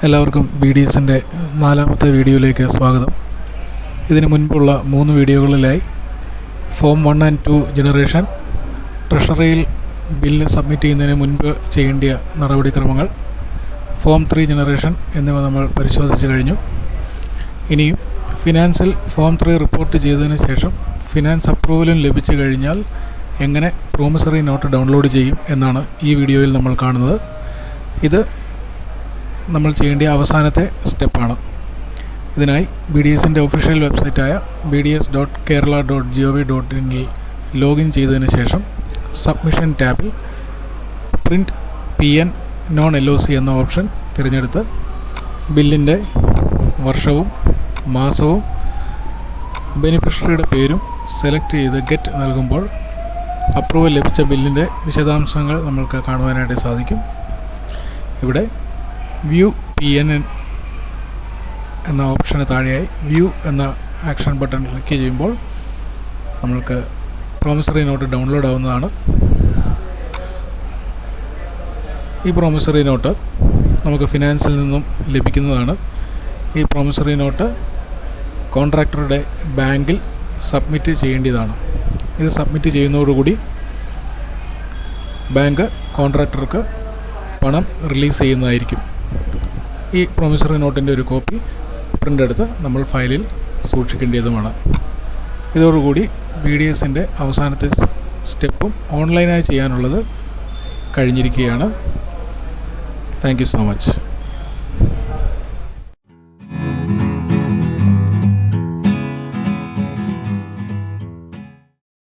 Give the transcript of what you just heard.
എല്ലാവർക്കും BDSൻ്റെ നാലാമത്തെ വീഡിയോയിലേക്ക് സ്വാഗതം. ഇതിനു മുൻപുള്ള 3 വീഡിയോകളിലായി ഫോം 1 and 2 ജനറേഷൻ, ട്രഷറിയിൽ ബില്ല് സബ്മിറ്റ് ചെയ്യുന്നതിന് മുൻപ് ചെയ്യേണ്ട നടപടിക്രമങ്ങൾ, ഫോം 3 ജനറേഷൻ എന്നിവ നമ്മൾ പരിശോധിച്ച് കഴിഞ്ഞു. ഇനിയും ഫിനാൻസിൽ ഫോം 3 റിപ്പോർട്ട് ചെയ്തതിന് ശേഷം ഫിനാൻസ് അപ്രൂവലും ലഭിച്ചു കഴിഞ്ഞാൽ എങ്ങനെ പ്രോമിസറി നോട്ട് ഡൗൺലോഡ് ചെയ്യും എന്നാണ് ഈ വീഡിയോയിൽ നമ്മൾ കാണുന്നത്. ഇത് നമ്മൾ ചെയ്യേണ്ട അവസാനത്തെ സ്റ്റെപ്പാണ്. ഇതിനായി BDSൻ്റെ ഒഫീഷ്യൽ വെബ്സൈറ്റായ bds.kerala.gov.in ലോഗിൻ ചെയ്തതിന് ശേഷം സബ്മിഷൻ ടാബിൽ പ്രിൻറ്റ് PN നോൺ LOC എന്ന ഓപ്ഷൻ തിരഞ്ഞെടുത്ത് ബില്ലിൻ്റെ വർഷവും മാസവും ബെനിഫിഷ്യറിയുടെ പേരും സെലക്ട് ചെയ്ത് ഗെറ്റ് നൽകുമ്പോൾ അപ്രൂവൽ ലഭിച്ച ബില്ലിൻ്റെ വിശദാംശങ്ങൾ നമ്മൾക്ക് കാണുവാനായിട്ട് സാധിക്കും. ഇവിടെ വ്യൂ PN എന്ന ഓപ്ഷന് താഴെയായി വ്യൂ എന്ന ആക്ഷൻ ബട്ടൺ ക്ലിക്ക് ചെയ്യുമ്പോൾ നമ്മൾക്ക് പ്രോമിസറി നോട്ട് ഡൗൺലോഡ് ആവുന്നതാണ്. ഈ പ്രോമിസറി നോട്ട് നമുക്ക് ഫിനാൻസിൽ നിന്നും ലഭിക്കുന്നതാണ്. ഈ പ്രോമിസറി നോട്ട് കോൺട്രാക്ടറുടെ ബാങ്കിൽ സബ്മിറ്റ് ചെയ്യേണ്ടതാണ്. ഇത് സബ്മിറ്റ് ചെയ്യുന്നതോടുകൂടി ബാങ്ക് കോൺട്രാക്ടർക്ക് പണം റിലീസ് ചെയ്യുന്നതായിരിക്കും. ഈ പ്രോമിസറി നോട്ടിൻ്റെ ഒരു കോപ്പി പ്രിൻ്റ് എടുത്ത് നമ്മൾ ഫയലിൽ സൂക്ഷിക്കേണ്ടതുമാണ്. ഇതോടുകൂടി BDSൻ്റെ അവസാനത്തെ സ്റ്റെപ്പും ഓൺലൈനായി ചെയ്യാനുള്ളത് കഴിഞ്ഞിരിക്കുകയാണ്. Thank you so much.